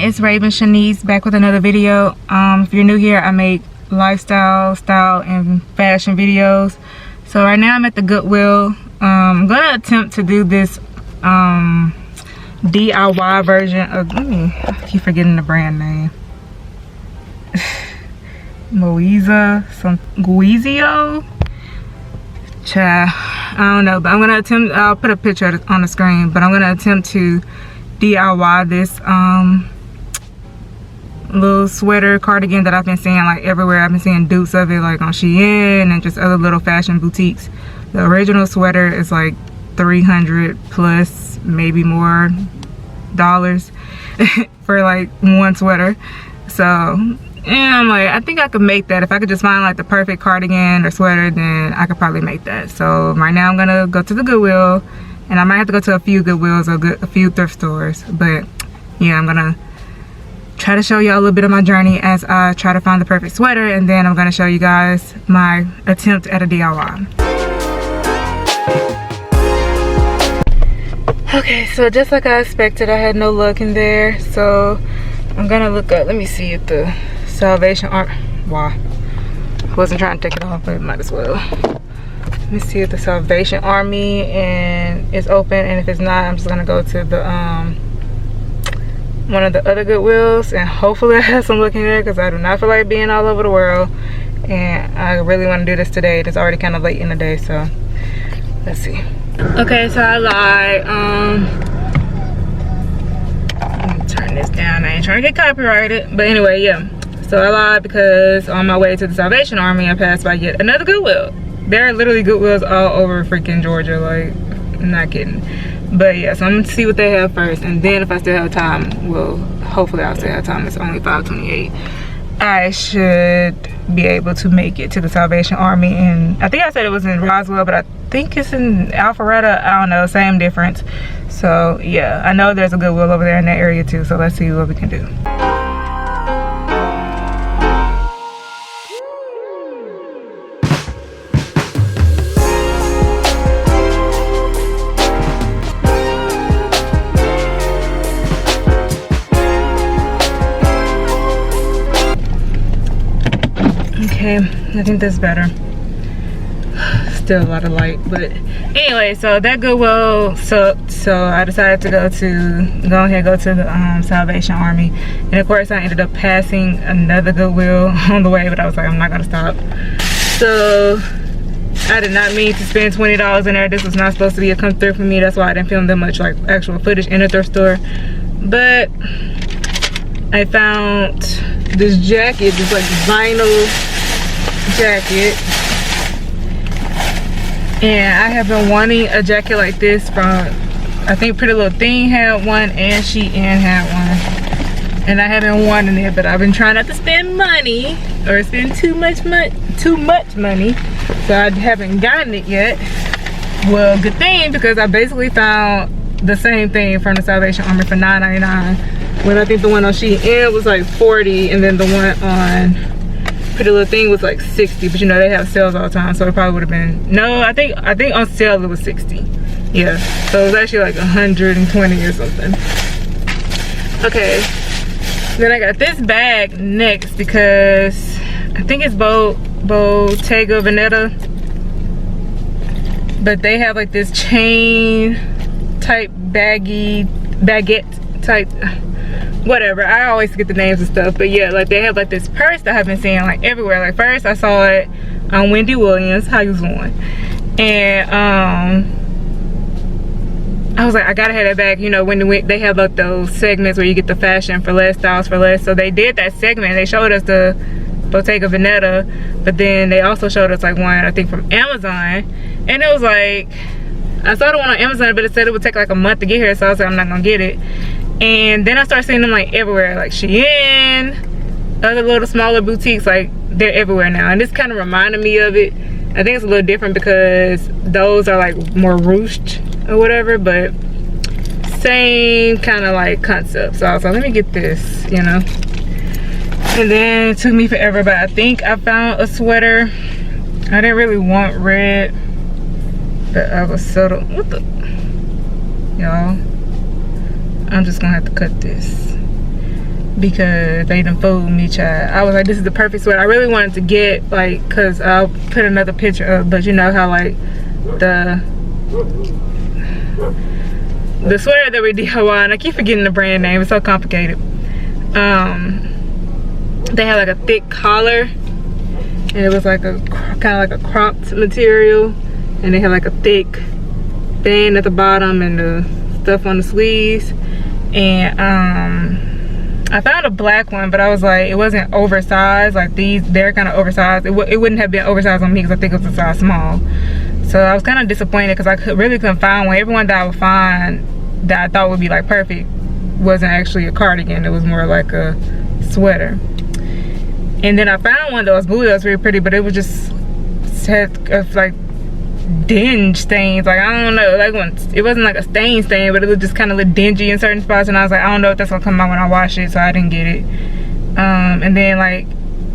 it's Raven Shanice back with another video. If you're new here, I make lifestyle, style, and fashion videos. So right now I'm at the Goodwill. I'm gonna attempt to do this DIY version of, I keep forgetting the brand name. Guizio? Child, I don't know, but I'm gonna attempt, I'll put a picture on the screen, but I'm gonna attempt to DIY this little sweater cardigan that I've been seeing like everywhere. I've been seeing dupes of it like on Shein and just other little fashion boutiques. The original sweater is like 300 plus, maybe more dollars for like one sweater. So and I'm like, I think I could make that. If I could just find like the perfect cardigan or sweater, then I could probably make that. So right now I'm gonna go to the Goodwill, and I might have to go to a few Goodwills or a few thrift stores. But yeah, I'm gonna try to show y'all a little bit of my journey as I try to find the perfect sweater, and then I'm gonna show you guys my attempt at a DIY. Okay, so just like I expected, I had no luck in there. So I'm gonna look up, let me see if the Salvation Army, wow, I wasn't trying to take it off, but it might as well. Let me see if the Salvation Army and it's open, and if it's not, I'm just gonna go to the one of the other Goodwills, and hopefully I have some luck in there, because I do not feel like being all over the world, and I really want to do this today. It's already kind of late in the day, so let's see. Okay, so I lied. Let me turn this down. I ain't trying to get copyrighted, but anyway, yeah. So I lied because on my way to the Salvation Army, I passed by yet another Goodwill. There are literally Goodwills all over freaking Georgia, like, I'm not kidding. But yeah, so I'm gonna see what they have first, and then if I still have time, well, hopefully I'll still have time. It's only 5:28. I should be able to make it to the Salvation Army, and I think I said it was in Roswell, but I think it's in Alpharetta. I don't know, same difference. So yeah, I know there's a Goodwill over there in that area too, so let's see what we can do. Okay, I think that's better. Still a lot of light, but anyway, so that Goodwill sucked, so I decided to go ahead to the Salvation Army, and of course I ended up passing another Goodwill on the way, but I was like, I'm not gonna stop. So I did not mean to spend $20 in there. This was not supposed to be a come through for me. That's why I didn't film that much like actual footage in the thrift store. But I found this jacket, this like vinyl jacket, and I have been wanting a jacket like this from, I think Pretty Little Thing had one and Shein had one, and I haven't wanted it, but I've been trying not to spend money or spend too much money, so I haven't gotten it yet. Well, good thing, because I basically found the same thing from the Salvation Army for $9.99, when I think the one on Shein was like $40, and then the one on Pretty Little Thing was like $60, but you know they have sales all the time, so it probably would have been, no, I think on sale it was $60. Yeah, so it was actually like $120 or something. Okay, then I got this bag next, because I think it's Bottega Veneta, but they have like this chain type baguette type, whatever, I always get the names and stuff, but yeah, like they have like this purse that I've been seeing like everywhere. Like first I saw it on Wendy Williams, how you doing, and I was like, I gotta have that bag. You know, when they have like those segments where you get the fashion for less, styles for less, so they did that segment. They showed us the Bottega Veneta, but then they also showed us like one, I think from Amazon, and it was like, I saw the one on Amazon, but it said it would take like a month to get here, so I was like, I'm not gonna get it. And then I started seeing them like everywhere, like Shein, other little smaller boutiques, like they're everywhere now. And this kind of reminded me of it. I think it's a little different because those are like more ruched or whatever, but same kind of like concept. So I was like, let me get this, you know. And then it took me forever, but I think I found a sweater. I didn't really want red, but I was settled. What the, y'all? I'm just gonna have to cut this. because they done fooled me, child. I was like, this is the perfect sweater. I really wanted to get, like, because I'll put another picture up, but you know how, like, the sweater that we DIY, and I keep forgetting the brand name, it's so complicated. They had like a thick collar, and it was like a kind of like a cropped material, and they had like a thick band at the bottom and the stuff on the sleeves. And I found a black one, but I was like, it wasn't oversized. Like they're kind of oversized. It wouldn't have been oversized on me because I think it was a size small. So I was kind of disappointed because I really couldn't find one. Everyone that I would find that I thought would be like perfect wasn't actually a cardigan. It was more like a sweater. And then I found one that was blue that was really pretty, but it was just had like dinge stains. Like, I don't know, like it wasn't like a stain, but it was just kind of look dingy in certain spots, and I was like, I don't know if that's gonna come out when I wash it, so I didn't get it. And then like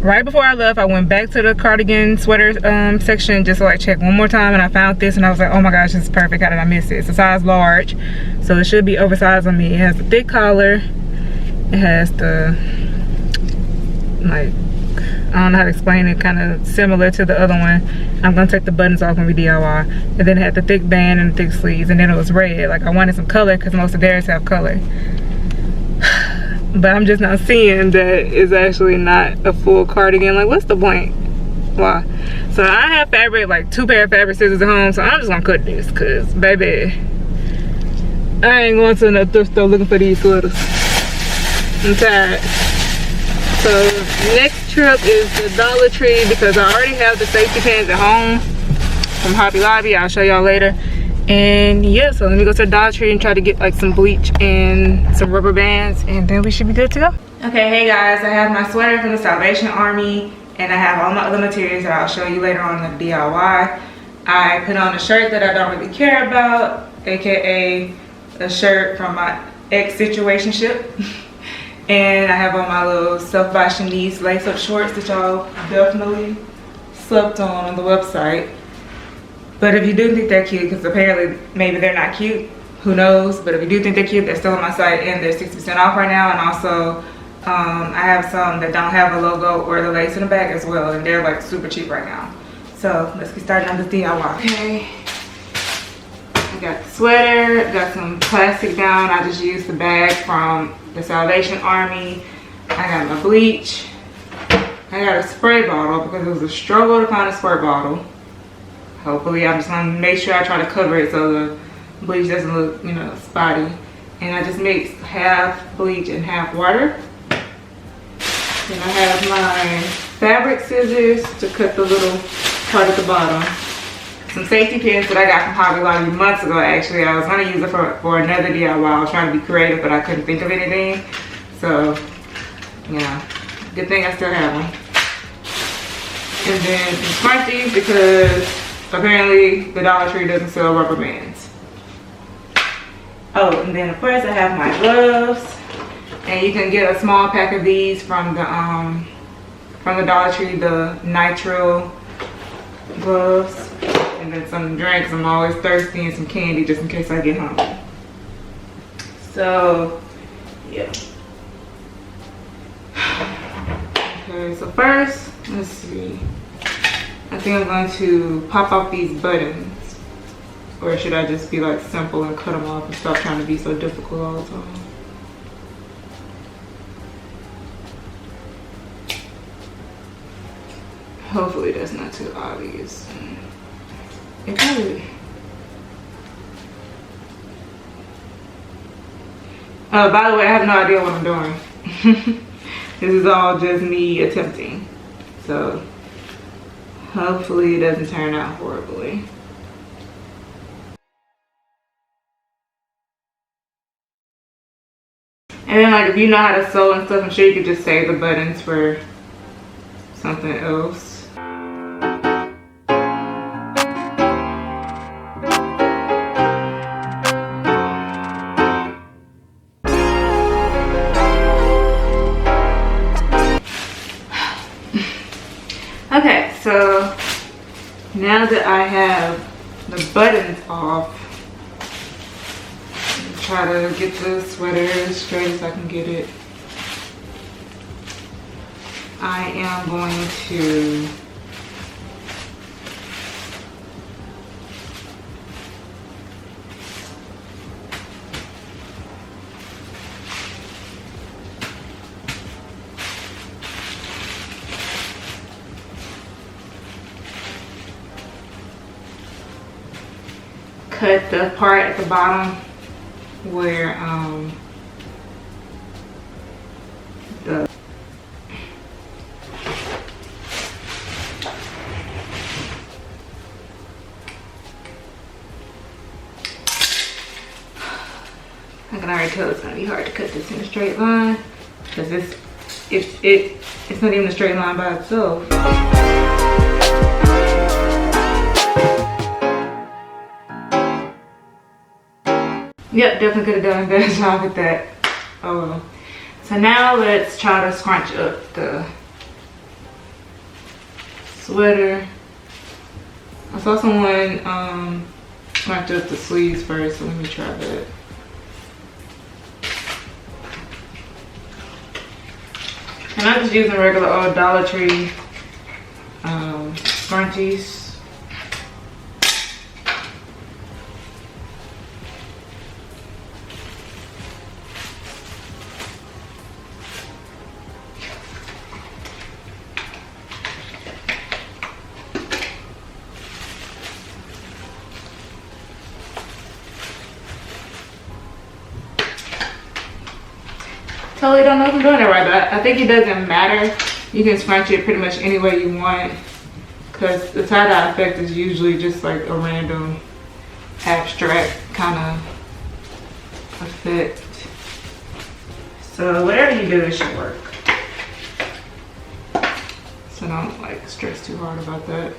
right before I left, I went back to the cardigan sweater section just to like check one more time, and I found this, and I was like, oh my gosh, this is perfect. How did I miss it? It's a size large, so it should be oversized on me. It has a thick collar, it has the, like, I don't know how to explain it, kind of similar to the other one. I'm gonna take the buttons off when we DIY. And then it had the thick band and the thick sleeves, and then it was red. Like, I wanted some color because most of theirs have color. But I'm just not seeing that it's actually not a full cardigan. Like, what's the point? Why? So I have fabric, like 2 pair of fabric scissors at home, so I'm just gonna cut this, cause baby, I ain't going to no thrift store looking for these sweaters. I'm tired. So next trip is the Dollar Tree, because I already have the safety pins at home from Hobby Lobby. I'll show y'all later. And yeah, so let me go to the Dollar Tree and try to get like some bleach and some rubber bands, and then we should be good to go. Okay, hey guys, I have my sweater from the Salvation Army, and I have all my other materials that I'll show you later on in the DIY. I put on a shirt that I don't really care about, aka a shirt from my ex-situationship. And I have on my little Self by Shanice lace-up shorts that y'all definitely slept on the website. But if you do think they're cute, because apparently maybe they're not cute, who knows, but if you do think they're cute, they're still on my site, and they're 60% off right now. And also I have some that don't have a logo or the lace in the back as well, and they're like super cheap right now. So let's get started on this DIY. Okay, I got the sweater, got some plastic down. I just used the bag from the Salvation Army. I got my bleach. I got a spray bottle because it was a struggle to find a spray bottle. Hopefully, I'm just gonna make sure I try to cover it so the bleach doesn't look, you know, spotty. And I just mixed half bleach and half water. Then I have my fabric scissors to cut the little part at the bottom. Some safety pins that I got from Hobby Lobby months ago, actually. I was gonna use it for another DIY. I was trying to be creative, but I couldn't think of anything. So, yeah, good thing I still have one. And then some scrunchies, because apparently the Dollar Tree doesn't sell rubber bands. Oh, and then of course I have my gloves. And you can get a small pack of these from the Dollar Tree, the nitro gloves. And then some drinks. I'm always thirsty, and some candy just in case I get hungry. So, yeah. Okay, so first, let's see. I think I'm going to pop off these buttons. Or should I just be like simple and cut them off and stop trying to be so difficult all the time? Hopefully that's not too obvious. It probably. By the way, I have no idea what I'm doing. This is all just me attempting. So hopefully it doesn't turn out horribly. And then, like, if you know how to sew and stuff, I'm sure you could just save the buttons for something else. Okay, so now that I have the buttons off, try to get the sweater as straight as I can get it. I am going to cut the part at the bottom where the I can already tell it's gonna be hard to cut this in a straight line because it's not even a straight line by itself. Yep, definitely could have done a better job at that. Oh well. So now let's try to scrunch up the sweater. I saw someone scrunch up the sleeves first, so let me try that. And I'm just using regular old Dollar Tree scrunchies. Totally don't know if I'm doing it right, but I think it doesn't matter. You can scrunch it pretty much any way you want because the tie-dye effect is usually just like a random abstract kind of effect. So whatever you do, it should work. So don't like stress too hard about that.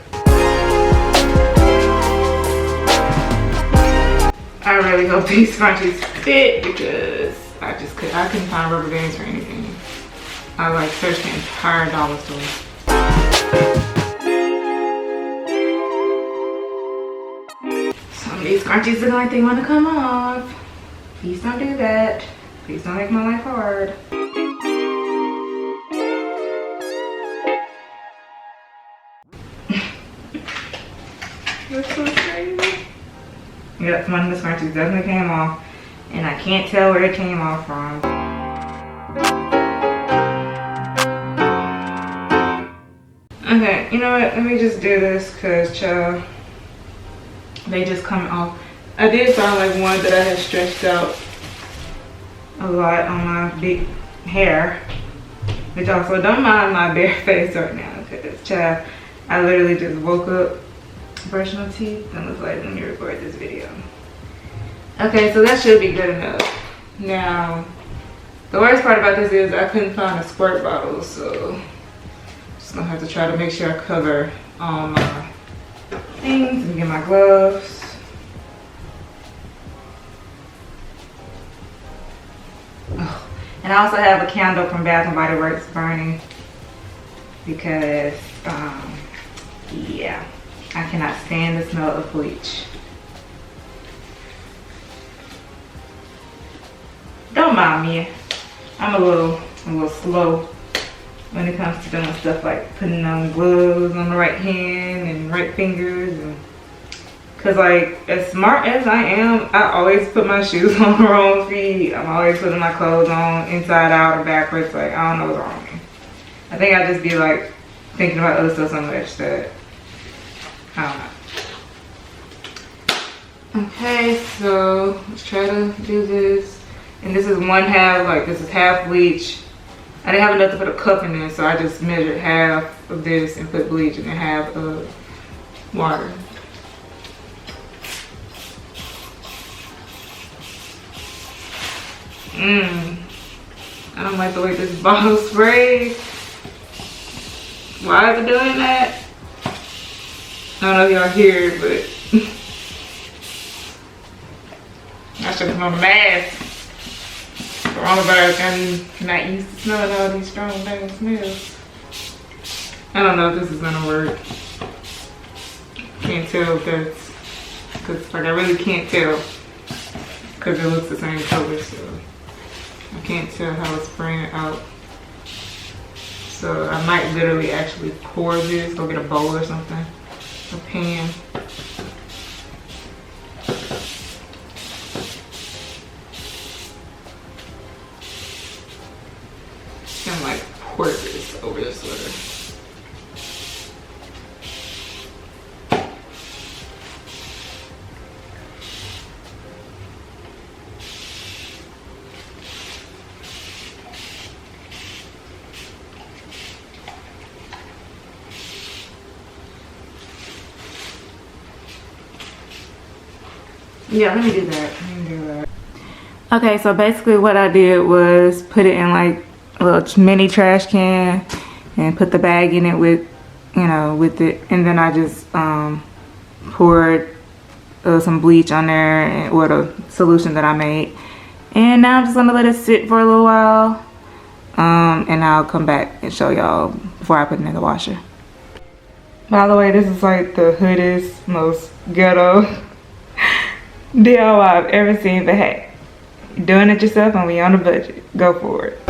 I really hope these scrunchies fit because I couldn't find rubber bands or anything. I like searched the entire dollar store. Some of these scrunchies look like they want to come off. Please don't do that. Please don't make my life hard. That's so crazy. Yep, one of the scrunchies definitely came off. And I can't tell where it came off from. Okay, you know what? Let me just do this because, child, they just come off. I did find like one that I had stretched out a lot on my big hair. Which also, don't mind my bare face right now because, child, I literally just woke up, brushed my teeth, and was like, let me record this video. Okay, so that should be good enough. Now, the worst part about this is I couldn't find a squirt bottle, so I'm just gonna have to try to make sure I cover all my things and get my gloves. Oh, and I also have a candle from Bath & Body Works burning because, yeah, I cannot stand the smell of bleach. Don't mind me. I'm a little slow when it comes to doing stuff like putting on gloves on the right hand and right fingers, and cause like as smart as I am, I always put my shoes on the wrong feet. I'm always putting my clothes on inside out or backwards. Like I don't know what's wrong with me. I think I just be like thinking about other stuff so much that I don't know. Okay, so let's try to do this. And this is one half, like this is half bleach. I didn't have enough to put a cup in there, so I just measured half of this and put bleach and then half of water. I don't like the way this bottle sprays. Why is it doing that? I don't know if y'all hear it, but I should have put a mask. Coronavirus, I'm not used to smelling all these strong bad smells. I don't know if this is gonna work. Can't tell if that's, cause like I really can't tell, cause it looks the same color, so I can't tell how it's spraying out. So I might literally actually pour this, go get a bowl or something, a pan. And like pour this over the sweater. Yeah, let me do that. Okay, so basically what I did was put it in like a little mini trash can and put the bag in it with, you know, with it. And then I just poured some bleach on there and, or the solution that I made. And now I'm just gonna let it sit for a little while. And I'll come back and show y'all before I put it in the washer. By the way, this is like the hoodest, most ghetto DIY I've ever seen, but hey, you're doing it yourself and we on a budget. Go for it.